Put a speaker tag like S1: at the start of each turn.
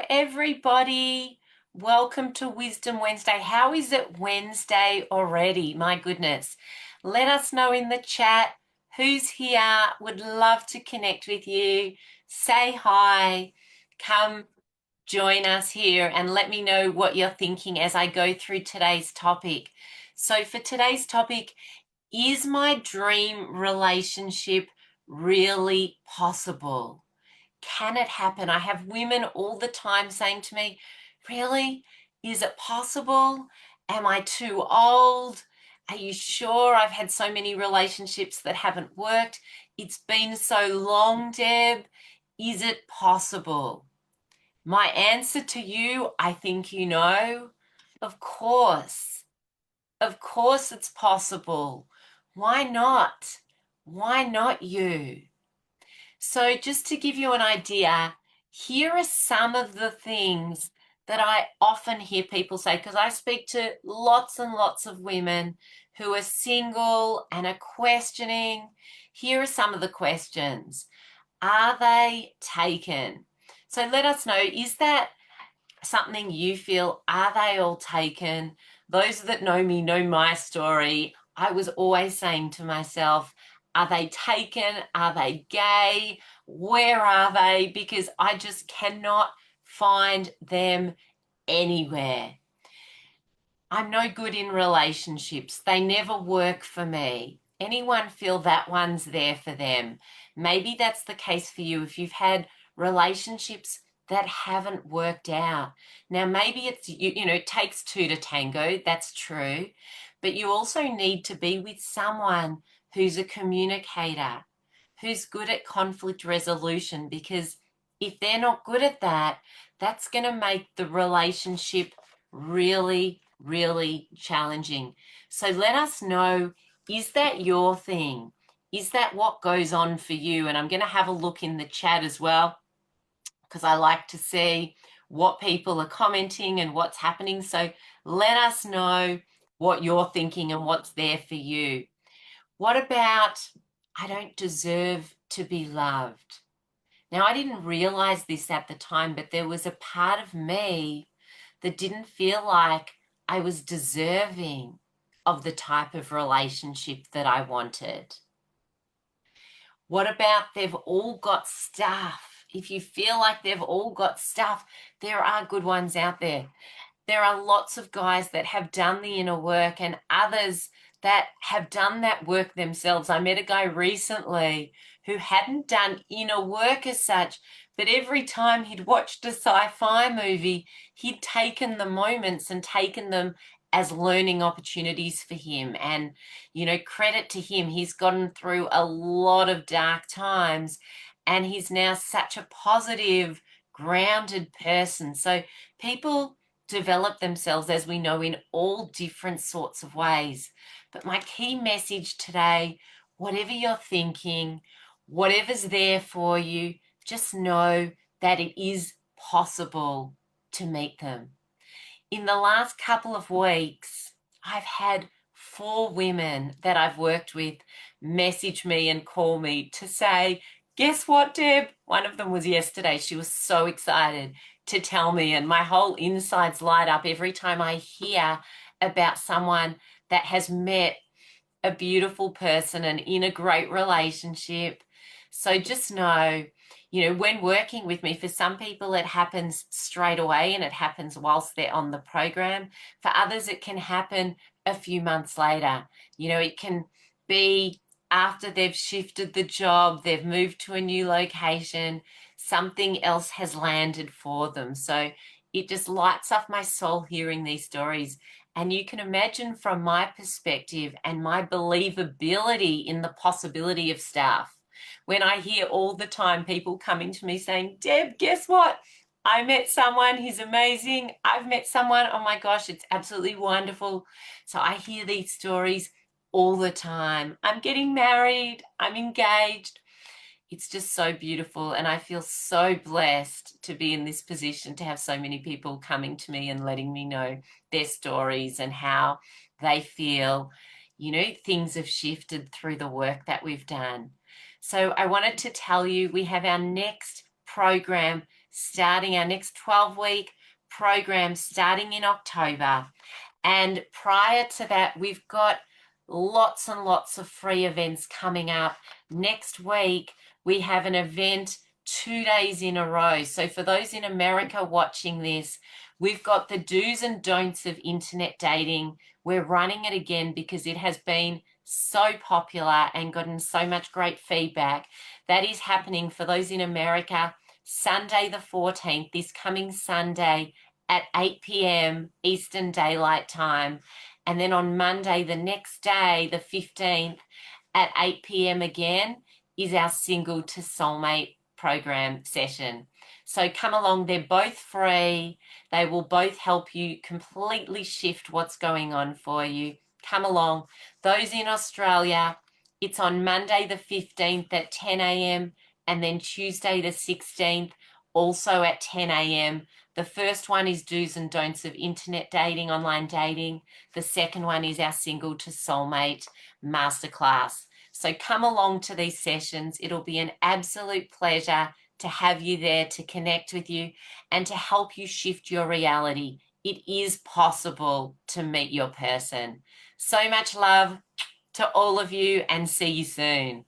S1: everybody. Welcome to Wisdom Wednesday. How is it Wednesday already? My goodness. Let us know in the chat who's here. Would love to connect with you. Say hi. Come join us here and let me know what you're thinking as I go through today's topic. So, for today's topic, is my dream relationship really possible? Can it happen? I have women all the time saying to me, really? Is it possible? Am I too old? Are you sure? I've had so many relationships that haven't worked. It's been so long, Deb. Is it possible? My answer to you, I think you know. Of course. Of course it's possible. Why not? Why not you? So just to give you an idea, here are some of the things that I often hear people say, because I speak to lots and lots of women who are single and are questioning. Here are some of the questions. Are they taken? So let us know, is that something you feel? Are they all taken? Those that know me know my story. I was always saying to myself, are they taken? Are they gay? Where are they? Because I just cannot find them anywhere. I'm no good in relationships. They never work for me. Anyone feel that one's there for them? Maybe that's the case for you if you've had relationships that haven't worked out. Now, maybe it's, it takes two to tango. That's true. But you also need to be with someone who's a communicator, who's good at conflict resolution, because if they're not good at that, that's going to make the relationship really challenging. So let us know, is that your thing? Is that what goes on for you? And I'm going to have a look in the chat as well, because I like to see what people are commenting and what's happening. So let us know what you're thinking and what's there for you. What about, I don't deserve to be loved? Now, I didn't realize this at the time, but there was a part of me that didn't feel like I was deserving of the type of relationship that I wanted. What about they've all got stuff? If you feel like they've all got stuff, there are good ones out there. There are lots of guys that have done the inner work and others that have done that work themselves. I met a guy recently who hadn't done inner work as such, but every time he'd watched a sci-fi movie, he'd taken the moments and taken them as learning opportunities for him. And, credit to him, he's gotten through a lot of dark times and he's now such a positive, grounded person. So people develop themselves, as we know, in all different sorts of ways. But my key message today, whatever you're thinking, whatever's there for you, just know that it is possible to meet them. In the last couple of weeks, I've had 4 women that I've worked with message me and call me to say, guess what, Deb? One of them was yesterday. She was so excited to tell me, and my whole insides light up every time I hear about someone that has met a beautiful person and in a great relationship. So just know, when working with me, for some people it happens straight away and it happens whilst they're on the program. For others, it can happen a few months later. It can be after they've shifted the job, they've moved to a new location, something else has landed for them. So it just lights up my soul hearing these stories. And you can imagine from my perspective and my believability in the possibility of stuff, when I hear all the time people coming to me saying, Deb, guess what? I met someone, he's amazing. I've met someone, oh my gosh, it's absolutely wonderful. So I hear these stories all the time. I'm getting married, I'm engaged. It's just so beautiful. And I feel so blessed to be in this position, to have so many people coming to me and letting me know their stories and how they feel, things have shifted through the work that we've done. So I wanted to tell you, we have our next program starting our next 12-week program starting in October. And prior to that, we've got lots and lots of free events coming up. Next week, we have an event 2 days in a row. So for those in America watching this, we've got the do's and don'ts of internet dating. We're running it again because it has been so popular and gotten so much great feedback. That is happening for those in America, Sunday the 14th, this coming Sunday at 8 p.m. Eastern Daylight Time. And then on Monday, the next day, the 15th, at 8 p.m. again, is our Single to Soulmate program session. So come along, they're both free. They will both help you completely shift what's going on for you. Come along. Those in Australia, it's on Monday the 15th at 10 a.m. and then Tuesday the 16th, also at 10 a.m. The first one is do's and don'ts of internet dating, online dating. The second one is our Single to Soulmate masterclass. So come along to these sessions. It'll be an absolute pleasure to have you there, to connect with you and to help you shift your reality. It is possible to meet your person. So much love to all of you and see you soon.